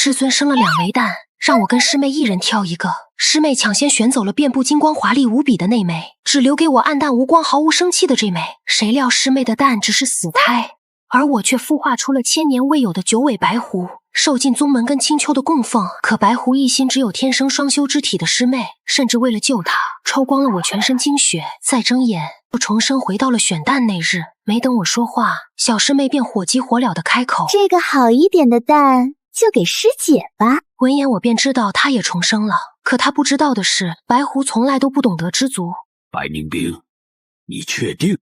师尊生了2枚蛋，让我跟师妹一人挑一个。师妹抢先选走了遍布金光华丽无比的那枚，只留给我暗淡无光毫无生气的这枚。谁料师妹的蛋只是死胎，而我却孵化出了千年未有的9尾白狐，受尽宗门跟青丘的供奉。可白狐一心只有天生双修之体的师妹，甚至为了救她，抽光了我全身精血。再睁眼，又重生回到了选蛋那日。没等我说话，小师妹便火急火燎地开口：这个好一点的蛋就给师姐吧。闻言我便知道她也重生了，可她不知道的是，白狐从来都不懂得知足。白凝冰，你确定？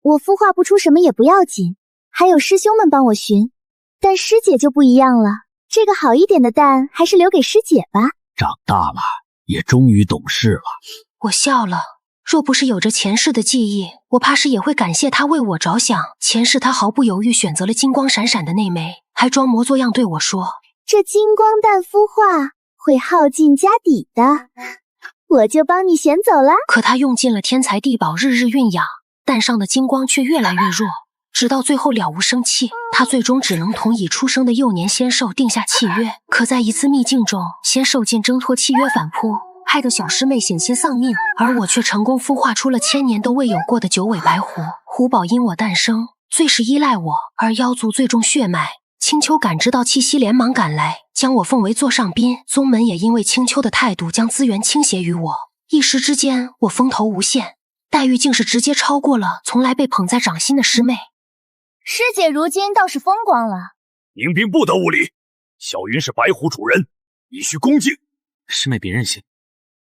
我孵化不出什么也不要紧，还有师兄们帮我寻，但师姐就不一样了，这个好一点的蛋还是留给师姐吧。长大了，也终于懂事了。我笑了，若不是有着前世的记忆，我怕是也会感谢他为我着想。前世他毫不犹豫选择了金光闪闪的那枚，还装模作样对我说：这金光蛋孵化会耗尽家底的，我就帮你选走了。可他用尽了天才地宝日日酝养，蛋上的金光却越来越弱，直到最后了无生气。他最终只能同已出生的幼年仙兽定下契约，可在一次秘境中，仙兽竟挣脱契约反扑，害得小师妹险些丧命，而我却成功孵化出了千年都未有过的9尾白狐。狐宝因我诞生，最是依赖我，而妖族最重血脉。青丘感知到气息，连忙赶来，将我奉为座上宾。宗门也因为青丘的态度，将资源倾斜于我。一时之间，我风头无限，待遇竟是直接超过了从来被捧在掌心的师妹。师姐如今倒是风光了。凝冰不得无礼，小云是白狐主人，你需恭敬。师妹别任性，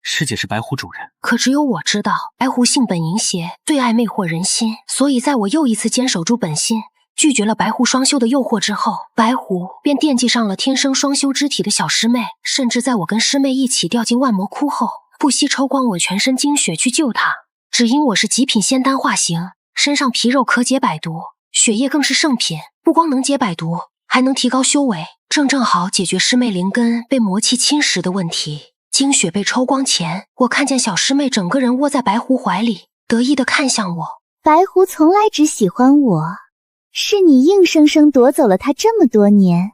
师姐是白狐主人。可只有我知道，白狐性本淫邪，最爱魅惑人心，所以在我又一次坚守住本心，拒绝了白狐双修的诱惑之后，白狐便惦记上了天生双修之体的小师妹，甚至在我跟师妹一起掉进万魔窟后，不惜抽光我全身精血去救她。只因我是极品仙丹化形，身上皮肉可解百毒，血液更是圣品，不光能解百毒，还能提高修为，正好解决师妹灵根被魔气侵蚀的问题。精血被抽光前，我看见小师妹整个人窝在白狐怀里，得意地看向我。白狐从来只喜欢我，是你硬生生夺走了他这么多年，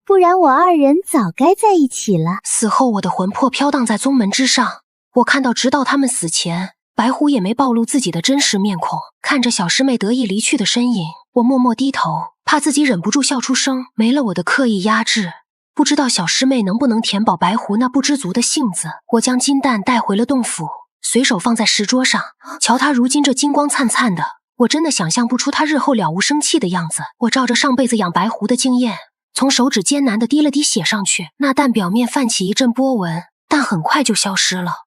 不然我2人早该在一起了。死后我的魂魄飘荡在宗门之上，我看到直到他们死前，白狐也没暴露自己的真实面孔。看着小师妹得意离去的身影，我默默低头，怕自己忍不住笑出声。没了我的刻意压制，不知道小师妹能不能填饱白狐那不知足的性子。我将金蛋带回了洞府，随手放在石桌上，瞧她如今这金光灿灿的，我真的想象不出她日后了无生气的样子。我照着上辈子养白狐的经验，从手指艰难地滴了滴血上去，那蛋表面泛起一阵波纹，但很快就消失了。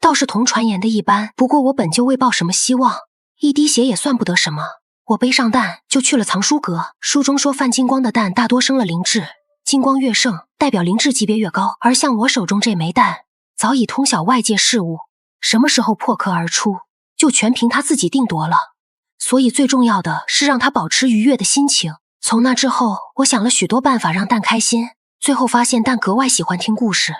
倒是同传言的一般，不过我本就未抱什么希望，一滴血也算不得什么。我背上蛋就去了藏书阁，书中说泛金光的蛋大多生了灵智，金光越盛代表灵智级别越高，而像我手中这枚蛋早已通晓外界事物，什么时候破壳而出就全凭他自己定夺了。所以最重要的是让他保持愉悦的心情。从那之后，我想了许多办法让蛋开心，最后发现蛋格外喜欢听故事。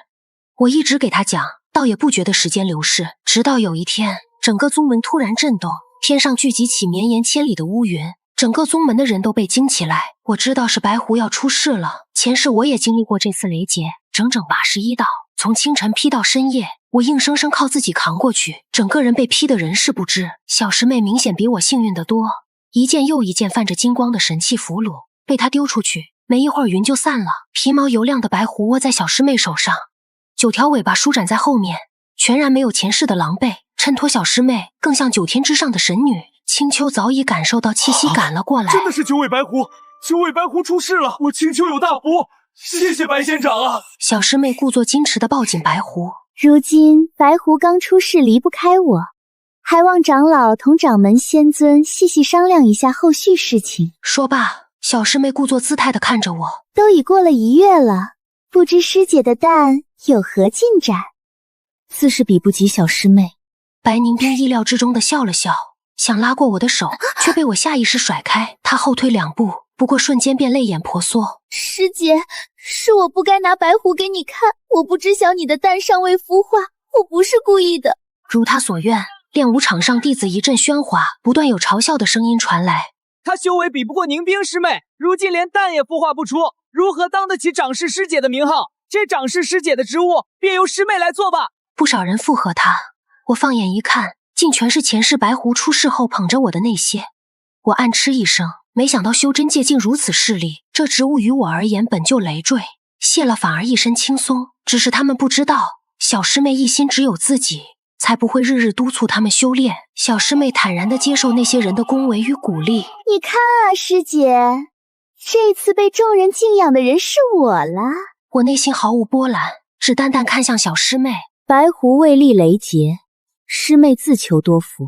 我一直给他讲，倒也不觉得时间流逝。直到有一天，整个宗门突然震动，天上聚集起绵延千里的乌云，整个宗门的人都被惊起来。我知道是白狐要出事了。前世我也经历过这次雷劫，整整81道，从清晨劈到深夜，我硬生生靠自己扛过去，整个人被劈得人事不知。小师妹明显比我幸运得多，一件又一件泛着金光的神器俘虏被她丢出去，没一会儿云就散了。皮毛油亮的白狐窝在小师妹手上，9条尾巴舒展在后面，全然没有前世的狼狈，衬托小师妹更像9天之上的神女。青丘早已感受到气息赶了过来，真的是9尾白狐，9尾白狐出世了，我青丘有大福，谢谢白仙长啊！小师妹故作矜持地抱紧白狐，如今白狐刚出世离不开我，还望长老同掌门仙尊细细商量一下后续事情。说罢，小师妹故作姿态地看着我，都已过了1月了，不知师姐的蛋有何进展？自是比不及小师妹。白凝冰意料之中地笑了笑，想拉过我的手，却被我下意识甩开。她后退2步，不过瞬间便泪眼婆娑。师姐，是我不该拿白狐给你看，我不知晓你的蛋尚未孵化，我不是故意的。如他所愿，练武场上弟子一阵喧哗，不断有嘲笑的声音传来。他修为比不过凝冰师妹，如今连蛋也孵化不出，如何当得起掌事师姐的名号？这掌事师姐的职务便由师妹来做吧。不少人附和他，我放眼一看，竟全是前世白狐出世后捧着我的那些。我暗嗤一声，没想到修真界竟如此势利，这职务于我而言本就累赘，卸了反而一身轻松。只是他们不知道，小师妹一心只有自己，才不会日日督促他们修炼。小师妹坦然地接受那些人的恭维与鼓励。你看啊，师姐，这次被众人敬仰的人是我了。我内心毫无波澜，只淡淡看向小师妹。白狐未立雷劫，师妹自求多福。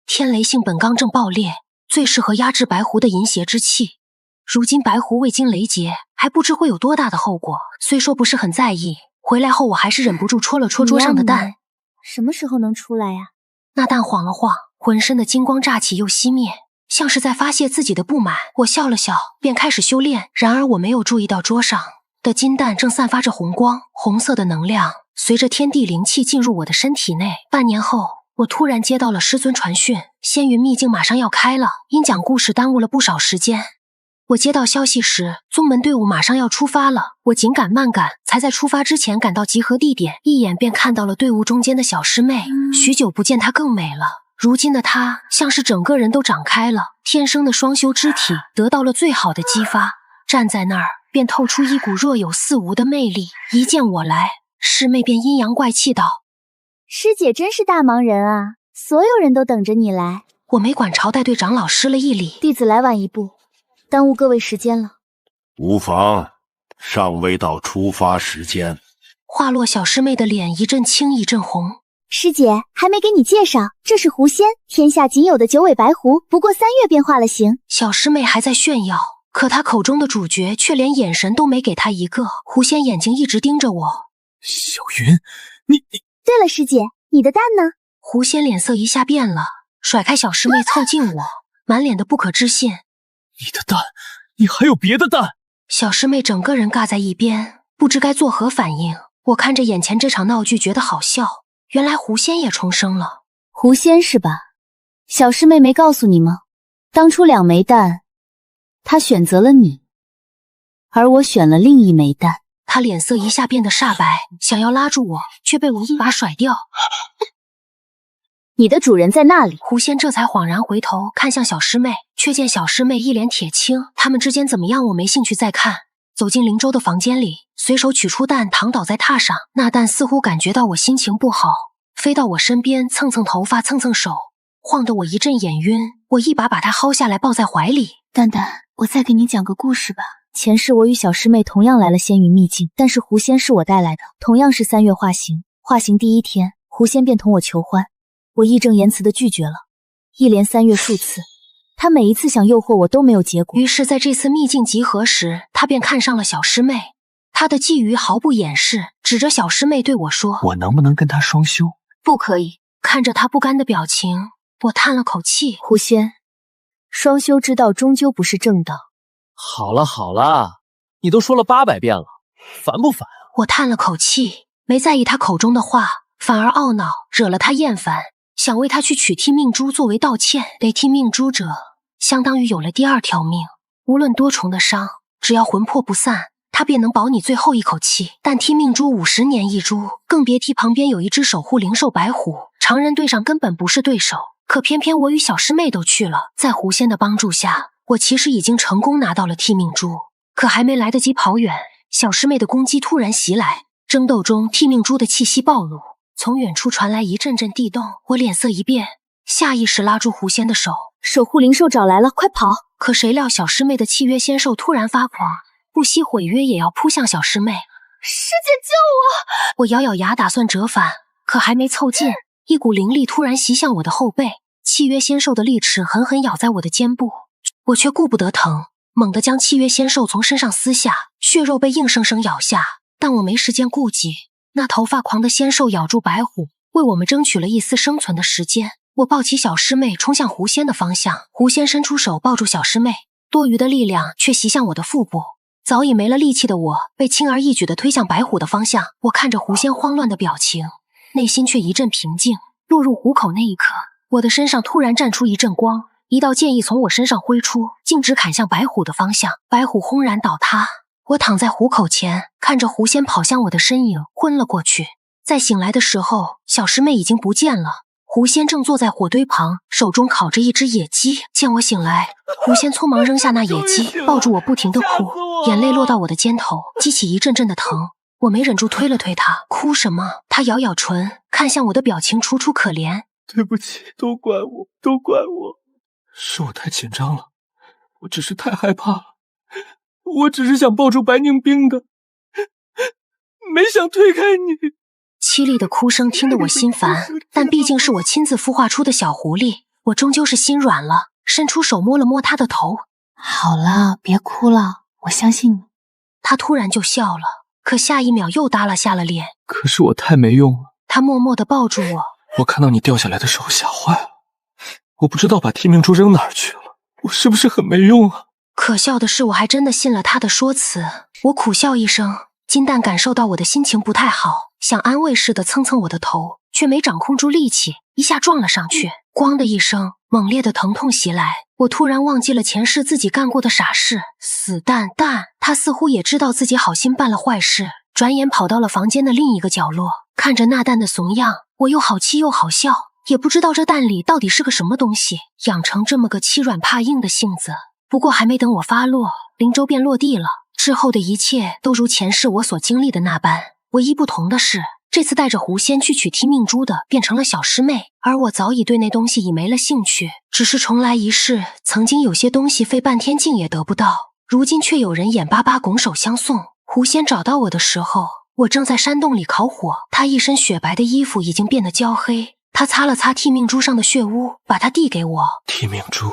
天雷性本刚正暴烈，最适合压制白狐的淫邪之气。如今白狐未经雷劫，还不知会有多大的后果。虽说不是很在意，回来后我还是忍不住戳了戳桌上的蛋。什么时候能出来呀？那蛋晃了晃，浑身的金光乍起又熄灭，像是在发泄自己的不满。我笑了笑，便开始修炼。然而我没有注意到桌上的金蛋正散发着红光，红色的能量随着天地灵气进入我的身体内。半年后，我突然接到了师尊传讯，仙云秘境马上要开了，因讲故事耽误了不少时间。我接到消息时，宗门队伍马上要出发了。我紧赶慢赶，才在出发之前赶到集合地点，一眼便看到了队伍中间的小师妹。许久不见，她更美了。如今的她像是整个人都长开了，天生的双修之体得到了最好的激发，站在那儿便透出一股若有似无的魅力。一见我来，师妹便阴阳怪气道：师姐真是大忙人啊，所有人都等着你来。我没管朝，代对长老施了一礼。弟子来晚一步，耽误各位时间了。无妨，尚未到出发时间。话落，小师妹的脸一阵青一阵红。师姐，还没给你介绍，这是狐仙，天下仅有的九尾白狐，不过3月便化了形。小师妹还在炫耀，可她口中的主角却连眼神都没给她一个。狐仙眼睛一直盯着我。小云，你……对了，师姐，你的蛋呢？狐仙脸色一下变了，甩开小师妹凑近我，满脸的不可置信。你的蛋？你还有别的蛋？小师妹整个人尬在一边，不知该作何反应。我看着眼前这场闹剧觉得好笑，原来狐仙也重生了。狐仙是吧？小师妹没告诉你吗？当初2枚蛋，她选择了你，而我选了另1枚蛋。她脸色一下变得煞白，想要拉住我，却被我一把甩掉。你的主人在那里？狐仙这才恍然回头看向小师妹，却见小师妹一脸铁青。他们之间怎么样？我没兴趣再看。走进灵州的房间里，随手取出蛋，躺倒在榻上。那蛋似乎感觉到我心情不好，飞到我身边，蹭蹭头发，蹭蹭手，晃得我一阵眼晕。我一把它薅下来，抱在怀里。蛋蛋，我再给你讲个故事吧。前世我与小师妹同样来了仙云秘境，但是狐仙是我带来的，同样是3月化形。化形第1天，狐仙便同我求欢，我义正言辞地拒绝了，一连3月数次，他每一次想诱惑我都没有结果。于是在这次秘境集合时，他便看上了小师妹。他的觊觎毫不掩饰，指着小师妹对我说：我能不能跟她双修？不可以。看着他不甘的表情，我叹了口气。狐仙，双修之道终究不是正道。好了好了，你都说了800遍了，烦不烦？我叹了口气，没在意他口中的话，反而懊恼，惹了他厌烦，想为他去取替命珠作为道歉。得替命珠者，相当于有了第2条命，无论多重的伤，只要魂魄不散，他便能保你最后一口气。但替命珠50年1株，更别提旁边有一只守护灵兽白虎，常人对上根本不是对手。可偏偏我与小师妹都去了，在狐仙的帮助下，我其实已经成功拿到了替命珠。可还没来得及跑远，小师妹的攻击突然袭来，争斗中替命珠的气息暴露，从远处传来一阵阵地动。我脸色一变，下意识拉住狐仙的手。守护灵兽找来了，快跑！可谁料小师妹的契约仙兽突然发狂，不惜毁约也要扑向小师妹。师姐救我！我咬咬牙打算折返，可还没凑近，一股灵力突然袭向我的后背，契约仙兽的利齿狠狠咬在我的肩部，我却顾不得疼，猛地将契约仙兽从身上撕下，血肉被硬生生咬下。但我没时间顾及，那头发狂的仙兽咬住白虎，为我们争取了一丝生存的时间。我抱起小师妹冲向狐仙的方向，狐仙伸出手抱住小师妹，多余的力量却袭向我的腹部。早已没了力气的我被轻而易举地推向白虎的方向。我看着狐仙慌乱的表情，内心却一阵平静。落入虎口那一刻，我的身上突然绽出一阵光，一道剑意从我身上挥出，径直砍向白虎的方向。白虎轰然倒塌，我躺在虎口前，看着狐仙跑向我的身影，昏了过去。再醒来的时候，小师妹已经不见了。狐仙正坐在火堆旁，手中烤着一只野鸡。见我醒来，狐仙匆忙扔下那野鸡，抱住我不停地哭，眼泪落到我的肩头，激起一阵阵的疼。我没忍住推了推他，哭什么？他咬咬唇，看向我的表情楚楚可怜。对不起，都怪我，都怪我，是我太紧张了，我只是太害怕了，我只是想抱住白凝冰的，没想推开你。凄厉的哭声听得我心烦，但毕竟是我亲自孵化出的小狐狸，我终究是心软了，伸出手摸了摸他的头。好了，别哭了，我相信你。他突然就笑了，可下一秒又耷拉下了脸。可是我太没用了。他默默地抱住我。我看到你掉下来的时候吓坏了，我不知道把提命珠扔哪儿去了，我是不是很没用啊？可笑的是，我还真的信了他的说辞。我苦笑一声，金蛋感受到我的心情不太好，想安慰似的蹭蹭我的头，却没掌控住力气，一下撞了上去。咣的一声，猛烈的疼痛袭来，我突然忘记了前世自己干过的傻事。死蛋蛋，他似乎也知道自己好心办了坏事，转眼跑到了房间的另一个角落。看着那蛋的怂样，我又好气又好笑，也不知道这蛋里到底是个什么东西，养成这么个欺软怕硬的性子。不过还没等我发落，灵舟便落地了。之后的一切都如前世我所经历的那般，唯一不同的是，这次带着狐仙去取踢命珠的变成了小师妹，而我早已对那东西已没了兴趣，只是重来一世，曾经有些东西费半天劲也得不到，如今却有人眼巴巴拱手相送。狐仙找到我的时候，我正在山洞里烤火，他一身雪白的衣服已经变得焦黑，他擦了擦踢命珠上的血污，把它递给我。踢命珠，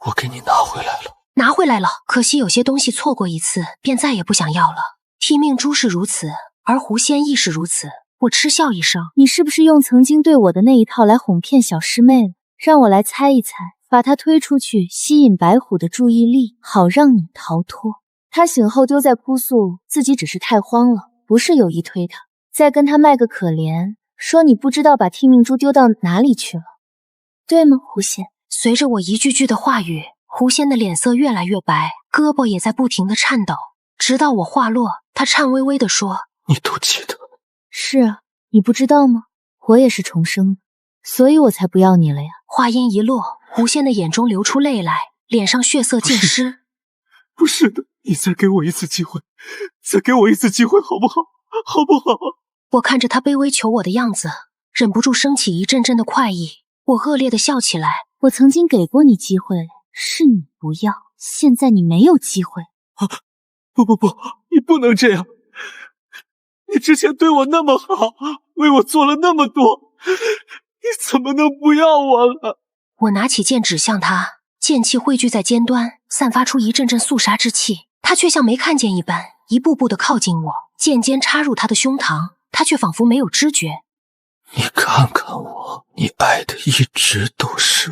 我给你拿回来了。拿回来了，可惜有些东西错过一次，便再也不想要了。踢命珠是如此，而狐仙亦是如此。我嗤笑一声，你是不是用曾经对我的那一套来哄骗小师妹了？让我来猜一猜，把她推出去，吸引白虎的注意力，好让你逃脱。她醒后丢在哭诉自己只是太慌了，不是有意推她，再跟她卖个可怜，说你不知道把踢命珠丢到哪里去了，对吗，狐仙？随着我一句句的话语，狐仙的脸色越来越白，胳膊也在不停的颤抖，直到我话落，他颤巍巍地说：“你都记得？”是啊，你不知道吗？我也是重生的，所以我才不要你了呀。话音一落，狐仙的眼中流出泪来，脸上血色尽失。不是的，你再给我一次机会，再给我一次机会，好不好？好不好？我看着他卑微求我的样子，忍不住升起一阵阵的快意。我恶劣地笑起来。我曾经给过你机会了，是你不要，现在你没有机会。啊，不，你不能这样。你之前对我那么好，为我做了那么多，你怎么能不要我了？我拿起剑指向他，剑气汇聚在尖端，散发出一阵阵肃杀之气。他却像没看见一般，一步步地靠近我，剑尖插入他的胸膛，他却仿佛没有知觉。你看看我，你爱的一直都是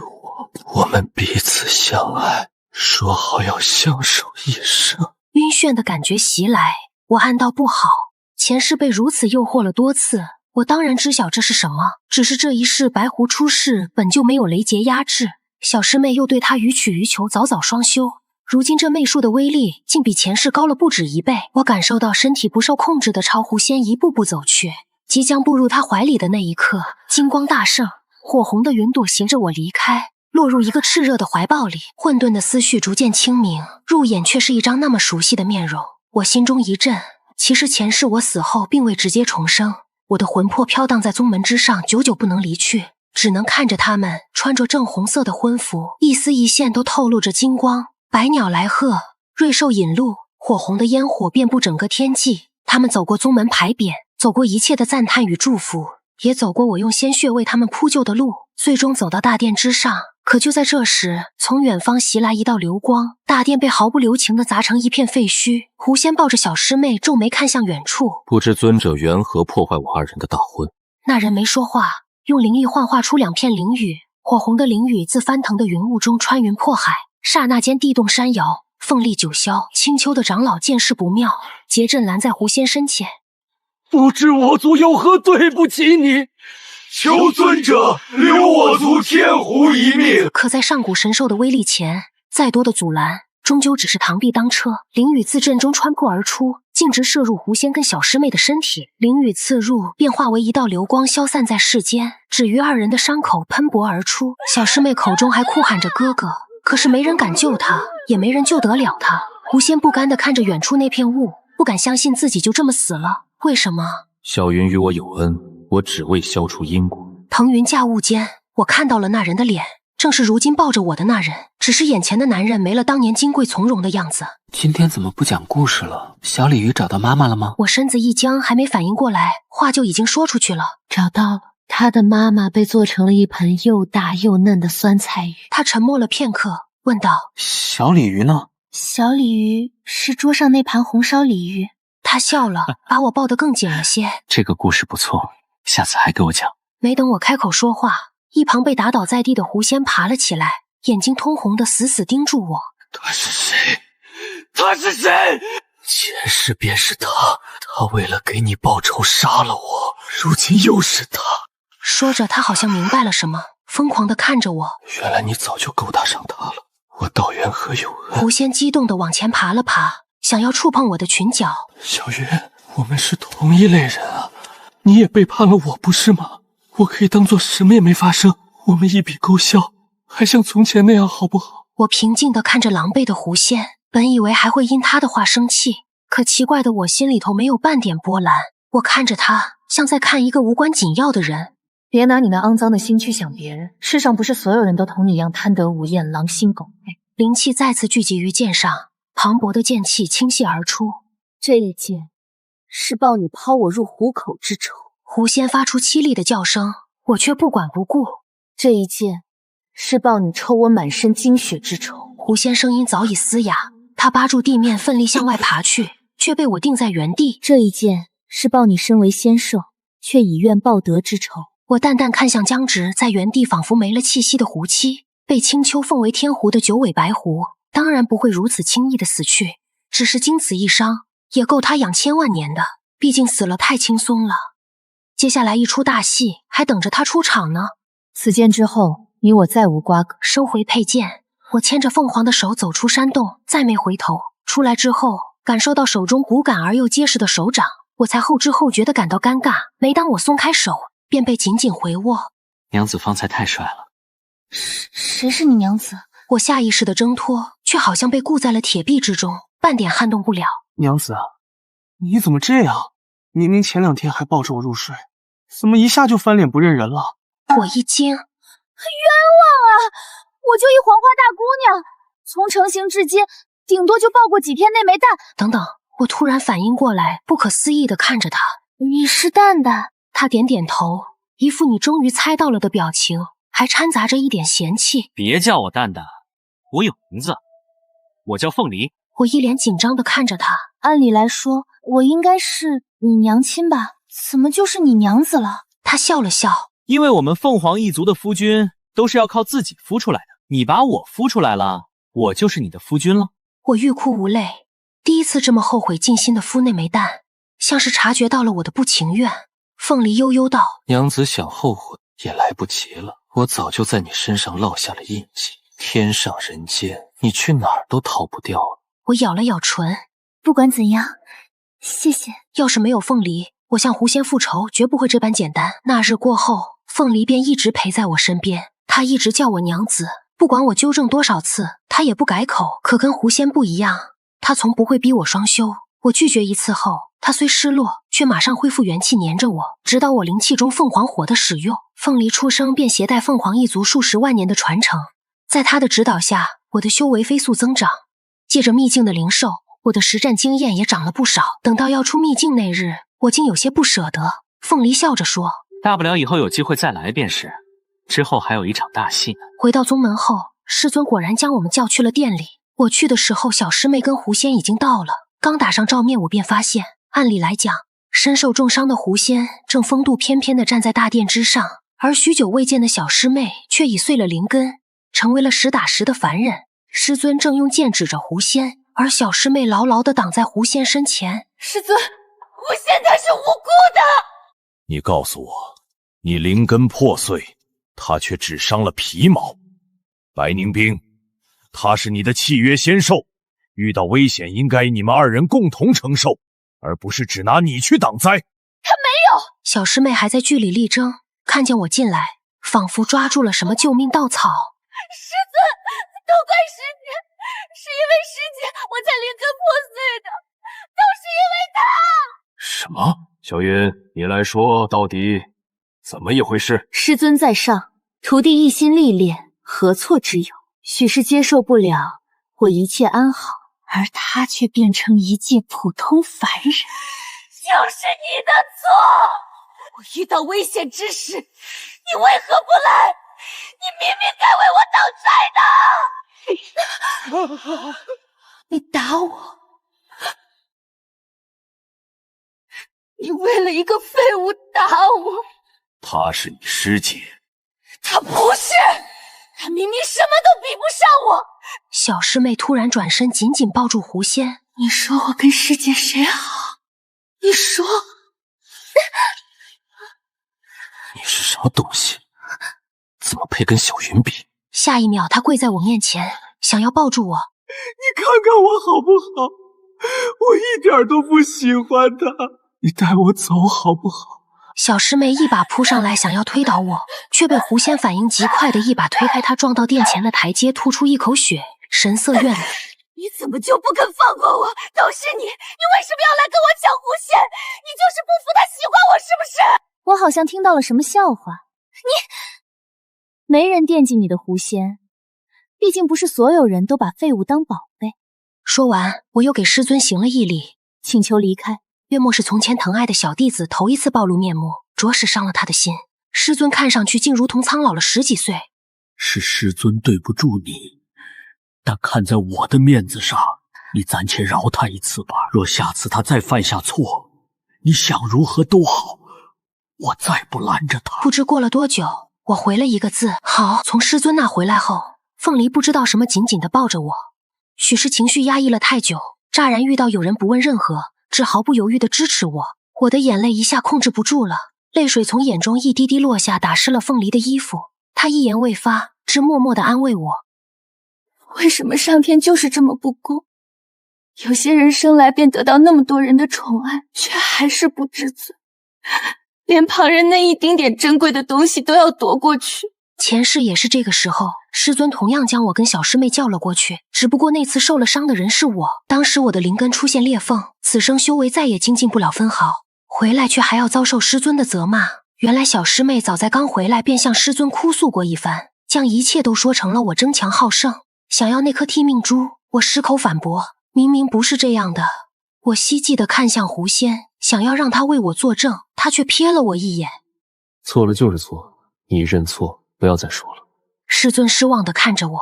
我们彼此相爱，说好要相守一生。晕眩的感觉袭来，我暗道不好，前世被如此诱惑了多次，我当然知晓这是什么，只是这一世白狐出世本就没有雷劫压制，小师妹又对他予取予求，早早双修，如今这媚术的威力竟比前世高了不止1倍。我感受到身体不受控制的朝狐仙一步步走去，即将步入他怀里的那一刻，金光大盛，火红的云朵携着我离开，落入一个炽热的怀抱里。混沌的思绪逐渐清明，入眼却是一张那么熟悉的面容。我心中一震，其实前世我死后并未直接重生，我的魂魄飘荡在宗门之上，久久不能离去，只能看着他们穿着正红色的婚服，一丝一线都透露着金光。百鸟来贺，瑞兽引路，火红的烟火遍布整个天际。他们走过宗门牌匾，走过一切的赞叹与祝福，也走过我用鲜血为他们铺就的路，最终走到大殿之上。可就在这时，从远方袭来一道流光，大殿被毫不留情地砸成一片废墟。狐仙抱着小师妹，皱眉看向远处，不知尊者缘何破坏我二人的大婚？那人没说话，用灵意幻化出2片灵雨，火红的灵雨自翻腾的云雾中穿云破海，刹那间地动山摇，凤力九霄。青丘的长老见势不妙，结阵拦在狐仙身前。不知我族有何对不起你，求尊者留我族天狐一命。可在上古神兽的威力前，再多的阻拦，终究只是螳臂当车。灵雨自阵中穿破而出，径直射入狐仙跟小师妹的身体。灵雨刺入，便化为一道流光，消散在世间，止于二人的伤口喷薄而出。小师妹口中还哭喊着哥哥，可是没人敢救她，也没人救得了她。狐仙不甘地看着远处那片雾，不敢相信自己就这么死了。为什么？小云与我有恩，我只为消除因果。腾云驾雾间，我看到了那人的脸，正是如今抱着我的那人，只是眼前的男人没了当年金贵从容的样子。今天怎么不讲故事了？小鲤鱼找到妈妈了吗？我身子一僵，还没反应过来，话就已经说出去了。找到了，他的妈妈被做成了一盆又大又嫩的酸菜鱼。他沉默了片刻，问道：小鲤鱼呢？小鲤鱼是桌上那盘红烧鲤鱼。他笑了，把我抱得更紧了些。这个故事不错，下次还给我讲。没等我开口说话，一旁被打倒在地的狐仙爬了起来，眼睛通红的死死盯住我。他是谁？他是谁？前世便是他，他为了给你报仇杀了我，如今又是他。说着，他好像明白了什么，疯狂地看着我。原来你早就勾搭上他了，我道缘何有恩？狐仙激动地往前爬了爬，想要触碰我的裙角。小云，我们是同一类人啊，你也背叛了我，不是吗？我可以当做什么也没发生，我们一笔勾销，还像从前那样好不好？我平静地看着狼狈的狐仙，本以为还会因他的话生气，可奇怪的我心里头没有半点波澜。我看着他，像在看一个无关紧要的人。别拿你那肮脏的心去想别人，世上不是所有人都同你一样贪得无厌、狼心狗肺。灵气再次聚集于剑上，磅礴的剑气倾泻而出。这一剑是报你抛我入虎口之仇。狐仙发出凄厉的叫声，我却不管不顾。这一剑是报你抽我满身精血之仇。狐仙声音早已嘶哑，他扒住地面奋力向外爬去，却被我定在原地。这一剑是报你身为仙兽，却以怨报德之仇。我淡淡看向僵直在原地仿佛没了气息的狐妻，被青丘奉为天狐的九尾白狐，当然不会如此轻易的死去，只是经此一伤，也够他养千万年的，毕竟死了太轻松了。接下来一出大戏还等着他出场呢。此剑之后，你我再无瓜葛。收回佩剑，我牵着凤凰的手走出山洞，再没回头。出来之后，感受到手中骨感而又结实的手掌，我才后知后觉地感到尴尬。没当我松开手，便被紧紧回握。娘子方才太帅了。谁是你娘子？我下意识的挣脱，却好像被固在了铁壁之中，半点撼动不了。娘子，你怎么这样？明明前2天还抱着我入睡，怎么一下就翻脸不认人了？我一惊，冤枉啊！我就一黄花大姑娘，从成型至今，顶多就抱过几天内煤蛋。等等，我突然反应过来，不可思议地看着他。你是蛋蛋？他点点头，一副你终于猜到了的表情，还掺杂着一点嫌弃。别叫我蛋蛋，我有名字，我叫凤梨。我一脸紧张地看着他。按理来说，我应该是你娘亲吧？怎么就是你娘子了？他笑了笑，因为我们凤凰一族的夫君都是要靠自己孵出来的，你把我孵出来了，我就是你的夫君了。我欲哭无泪，第一次这么后悔尽心的孵那枚蛋，像是察觉到了我的不情愿。凤梨悠悠道：娘子想后悔也来不及了，我早就在你身上烙下了印记，天上人间，你去哪儿都逃不掉了。我咬了咬唇，不管怎样，谢谢。要是没有凤梨，我向狐仙复仇绝不会这般简单。那日过后，凤梨便一直陪在我身边，她一直叫我娘子，不管我纠正多少次，她也不改口。可跟狐仙不一样，她从不会逼我双修。我拒绝一次后，她虽失落，却马上恢复元气，黏着我，直到我灵气中凤凰火的使用。凤梨出生便携带凤凰一族数十万年的传承，在她的指导下，我的修为飞速增长。借着秘境的灵兽，我的实战经验也涨了不少。等到要出秘境那日，我竟有些不舍得。凤梨笑着说：大不了以后有机会再来便是，之后还有一场大戏呢。回到宗门后，师尊果然将我们叫去了殿里。我去的时候，小师妹跟狐仙已经到了。刚打上照面，我便发现，按理来讲，身受重伤的狐仙正风度翩翩地站在大殿之上，而许久未见的小师妹却已碎了灵根，成为了实打实的凡人。师尊正用剑指着狐仙，而小师妹牢牢地挡在狐仙身前。师尊，狐仙他是无辜的。你告诉我，你灵根破碎，他却只伤了皮毛。白宁冰，他是你的契约仙兽，遇到危险应该你们2人共同承受，而不是只拿你去挡灾。小师妹还在据理力争，看见我进来，仿佛抓住了什么救命稻草。师尊，都怪师姐，是因为师姐我才灵根破碎的，都是因为她。什么？小云，你来说，到底怎么一回事？师尊在上，徒弟一心历练，何错之有？许是接受不了我一切安好，而他却变成一介普通凡人。就是你的错！我遇到危险之时，你为何不来？你明明该为我挡灾的！你打我！你为了一个废物打我！她是你师姐。他不是，他明明什么都比不上我。小师妹突然转身，紧紧抱住狐仙。你说我跟师姐谁好？你说，你是什么东西？怎么配跟小云比？下一秒，她跪在我面前，想要抱住我。你看看我好不好？我一点都不喜欢他。你带我走好不好？小师妹一把扑上来，想要推倒我，却被狐仙反应极快的一把推开她，撞到殿前的台阶，吐出一口血，神色怨怼。你怎么就不肯放过我？都是你！你为什么要来跟我抢狐仙？你就是不服他喜欢我是不是？我好像听到了什么笑话。没人惦记你的狐仙，毕竟不是所有人都把废物当宝贝。说完，我又给师尊行了一礼，请求离开。月末是从前疼爱的小弟子，头一次暴露面目，着实伤了他的心。师尊看上去竟如同苍老了10几岁。是师尊对不住你，但看在我的面子上，你暂且饶他一次吧。若下次他再犯下错，你想如何都好，我再不拦着他。不知过了多久，我回了一个字：好。从师尊那回来后，凤梨不知道什么紧紧地抱着我，许是情绪压抑了太久，乍然遇到有人不问任何，只毫不犹豫地支持我。我的眼泪一下控制不住了，泪水从眼中一滴滴落下，打湿了凤梨的衣服。她一言未发，只默默地安慰我。为什么上天就是这么不公？有些人生来便得到那么多人的宠爱，却还是不知罪，连旁人那一丁点珍贵的东西都要夺过去。前世也是这个时候，师尊同样将我跟小师妹叫了过去，只不过那次受了伤的人是我。当时我的灵根出现裂缝，此生修为再也精进不了分毫，回来却还要遭受师尊的责骂。原来小师妹早在刚回来便向师尊哭诉过一番，将一切都说成了我争强好胜，想要那颗替命珠。我矢口反驳，明明不是这样的。我希冀地看向狐仙，想要让他为我作证，他却瞥了我一眼。错了就是错，你认错，不要再说了。师尊失望地看着我，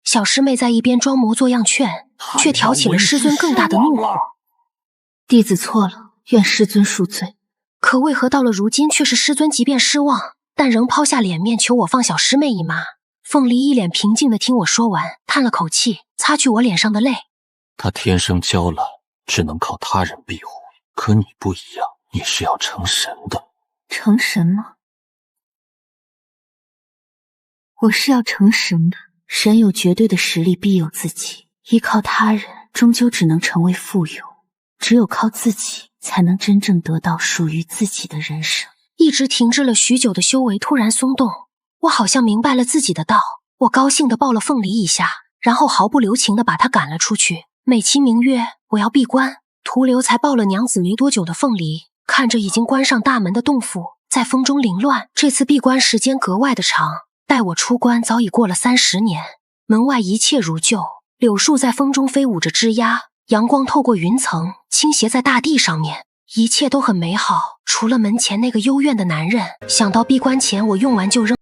小师妹在一边装模作样劝，却挑起了师尊更大的怒火。弟子错了，愿师尊恕罪。可为何到了如今，却是师尊即便失望，但仍抛下脸面求我放小师妹一马？凤梨一脸平静地听我说完，叹了口气，擦去我脸上的泪。他天生娇懒，只能靠他人庇护，可你不一样，你是要成神的。成神吗？我是要成神的。神有绝对的实力庇佑自己，依靠他人终究只能成为附庸，只有靠自己才能真正得到属于自己的人生。一直停滞了许久的修为突然松动，我好像明白了自己的道。我高兴地抱了凤梨一下，然后毫不留情地把她赶了出去，美其名曰我要闭关。徒留才抱了娘子没多久的凤梨，看着已经关上大门的洞府，在风中凌乱。这次闭关时间格外的长，待我出关早已过了30年。门外一切如旧，柳树在风中飞舞着枝桠，阳光透过云层倾斜在大地上面，一切都很美好，除了门前那个幽怨的男人。想到闭关前我用完就扔。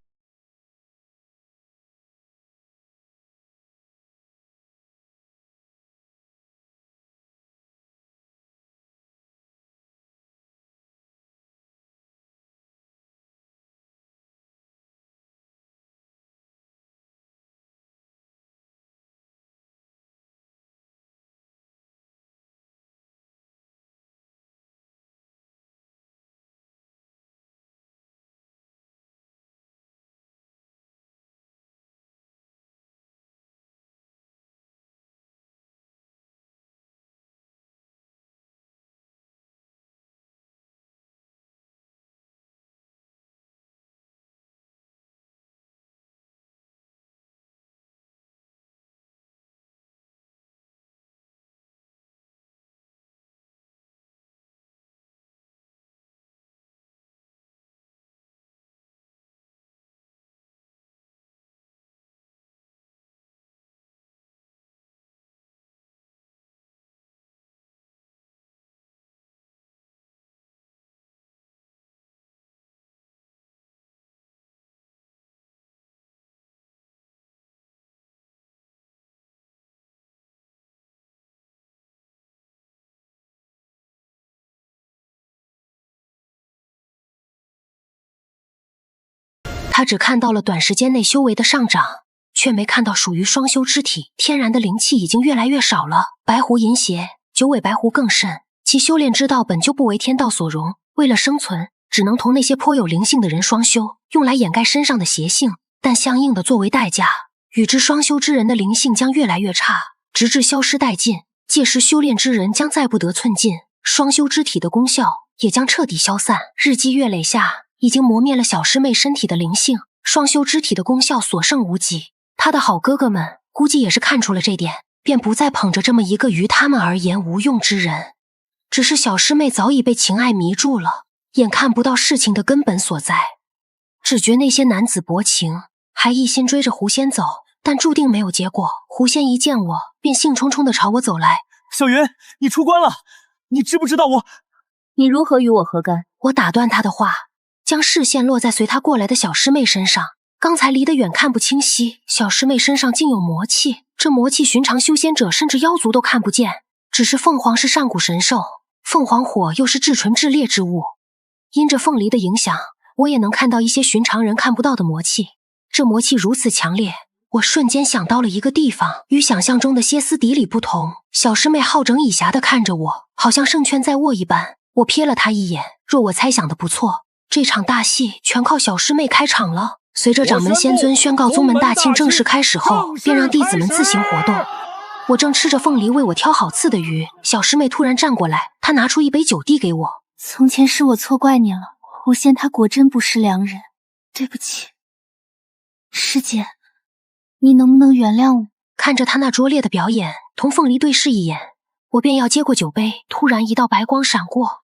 他只看到了短时间内修为的上涨，却没看到属于双修之体天然的灵气已经越来越少了。白狐银邪，九尾白狐更甚，其修炼之道本就不为天道所容，为了生存，只能同那些颇有灵性的人双修，用来掩盖身上的邪性，但相应的作为代价，与之双修之人的灵性将越来越差，直至消失殆尽。届时修炼之人将再不得寸进，双修之体的功效也将彻底消散。日积月累下，已经磨灭了小师妹身体的灵性，双修之体的功效所剩无几。他的好哥哥们估计也是看出了这点，便不再捧着这么一个于他们而言无用之人。只是小师妹早已被情爱迷住了，眼看不到事情的根本所在，只觉那些男子薄情，还一心追着狐仙走，但注定没有结果。狐仙一见我，便兴冲冲地朝我走来。小云，你出关了，你知不知道我？你如何与我何干？我打断他的话，将视线落在随他过来的小师妹身上。刚才离得远看不清晰，小师妹身上竟有魔气，这魔气寻常修仙者甚至妖族都看不见。只是凤凰是上古神兽，凤凰火又是至纯至烈之物，因着凤梨的影响，我也能看到一些寻常人看不到的魔气。这魔气如此强烈，我瞬间想到了一个地方，与想象中的歇斯底里不同。小师妹好整以暇地看着我，好像胜券在握一般。我瞥了她一眼，若我猜想的不错，这场大戏全靠小师妹开场了。随着掌门仙尊宣告宗门大庆正式开始后，便让弟子们自行活动。我正吃着凤梨为我挑好刺的鱼，小师妹突然站过来，她拿出一杯酒递给我。从前是我错怪你了，狐仙他果真不是良人，对不起。师姐，你能不能原谅我？看着他那拙劣的表演，同凤梨对视一眼，我便要接过酒杯，突然一道白光闪过，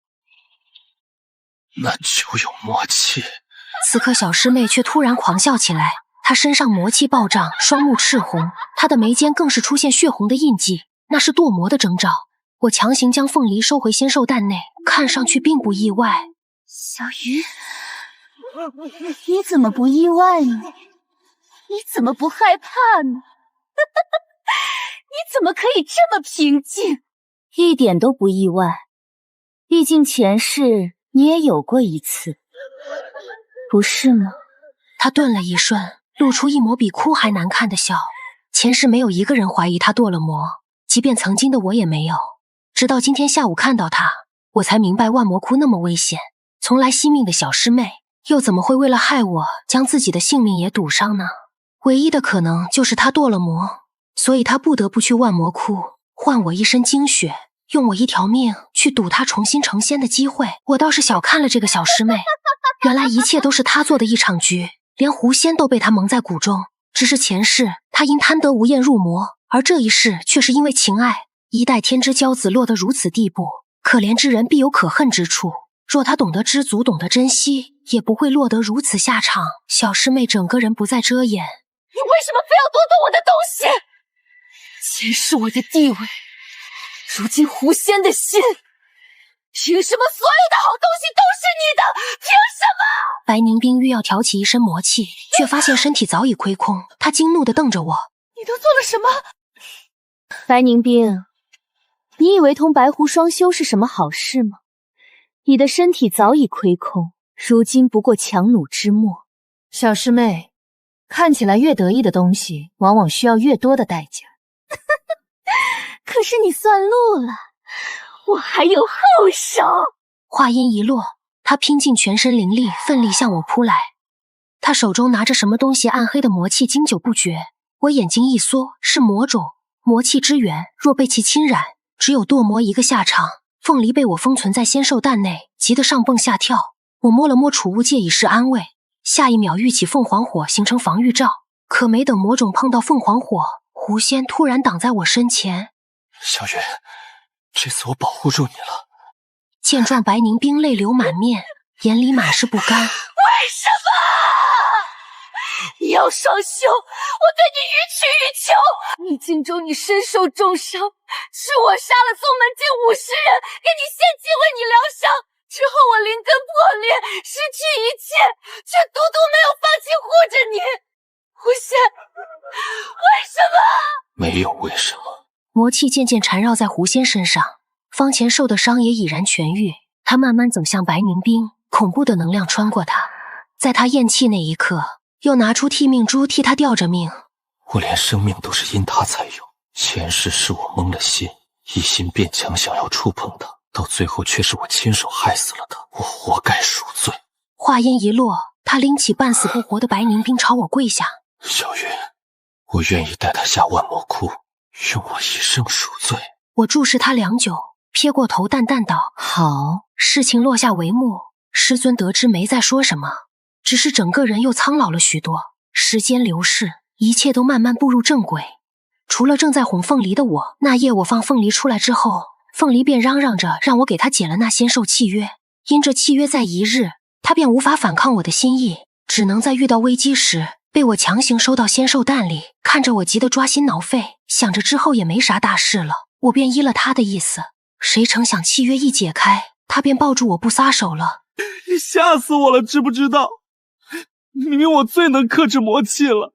那就有魔气。此刻小师妹却突然狂笑起来，她身上魔气暴涨，双目赤红，她的眉间更是出现血红的印记，那是堕魔的征兆。我强行将凤梨收回仙兽蛋内，看上去并不意外。小鱼，你怎么不意外呢？你怎么不害怕呢？你怎么可以这么平静？一点都不意外，毕竟前世你也有过一次，不是吗？他顿了一瞬，露出一抹比哭还难看的笑。前世没有一个人怀疑他堕了魔，即便曾经的我也没有。直到今天下午看到他，我才明白万魔窟那么危险，从来惜命的小师妹又怎么会为了害我将自己的性命也赌上呢？唯一的可能就是他堕了魔，所以他不得不去万魔窟换我一身精血，用我一条命去赌他重新成仙的机会。我倒是小看了这个小师妹，原来一切都是他做的一场局，连狐仙都被他蒙在鼓中。只是前世他因贪得无厌入魔，而这一世却是因为情爱，一代天之骄子落得如此地步。可怜之人必有可恨之处，若他懂得知足，懂得珍惜，也不会落得如此下场。小师妹整个人不再遮掩。你为什么非要夺走我的东西？前世我的地位，如今狐仙的心，凭什么所有的好东西都是你的？凭什么？白凝冰欲要挑起一身魔气，却发现身体早已亏空，他惊怒地瞪着我。你都做了什么？白凝冰，你以为同白狐双修是什么好事吗？你的身体早已亏空，如今不过强弩之末。小师妹，看起来越得意的东西，往往需要越多的代价。可是你算路了，我还有后手。话音一落，他拼尽全身灵力，奋力向我扑来。他手中拿着什么东西，暗黑的魔气经久不绝。我眼睛一缩，是魔种，魔气之源，若被其侵染，只有堕魔一个下场。凤梨被我封存在仙兽蛋内，急得上蹦下跳。我摸了摸储物戒以示安慰，下一秒跃起凤凰火，形成防御罩。可没等魔种碰到凤凰火，狐仙突然挡在我身前。小云，这次我保护住你了。见状，白凝冰泪流满面，眼里满是不甘。为什么？你要双修，我对你予取予求。逆境中你身受重伤，是我杀了宗门近50人，给你献计为你疗伤。之后我灵根破裂，失去一切，却独独没有放弃护着你。狐仙，为什么？没有为什么。魔气渐渐缠绕在狐仙身上，方前受的伤也已然痊愈。他慢慢走向白凝冰，恐怖的能量穿过他。在他咽气那一刻，又拿出替命珠替他吊着命。我连生命都是因他才有，前世是我蒙了心，一心变强，想要触碰他，到最后却是我亲手害死了他，我活该赎罪。话音一落，他拎起半死不活的白凝冰朝我跪下。小云，我愿意带他下万魔窟，用我一生赎罪。我注视他良久，撇过头淡淡道：好。事情落下帷幕，师尊得知没再说什么，只是整个人又苍老了许多。时间流逝，一切都慢慢步入正轨，除了正在哄凤梨的我。那夜我放凤梨出来之后，凤梨便嚷嚷着让我给他解了那仙兽契约，因这契约在一日，他便无法反抗我的心意，只能在遇到危机时被我强行收到仙兽蛋里。看着我急得抓心挠肺，想着之后也没啥大事了，我便依了他的意思。谁成想契约一解开，他便抱住我不撒手了。你吓死我了，知不知道？明明我最能克制魔气了，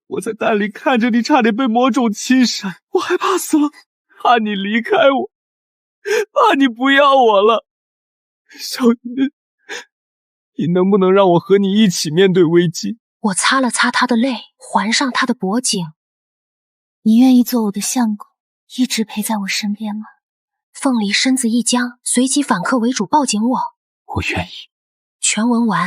我在蛋里看着你差点被魔种侵蚀，我害怕死了，怕你离开我，怕你不要我了。小云，你能不能让我和你一起面对危机？我擦了擦他的泪，环上他的脖颈。你愿意做我的相公，一直陪在我身边吗？凤梨身子一僵，随即反客为主抱紧我。我愿意。全文完。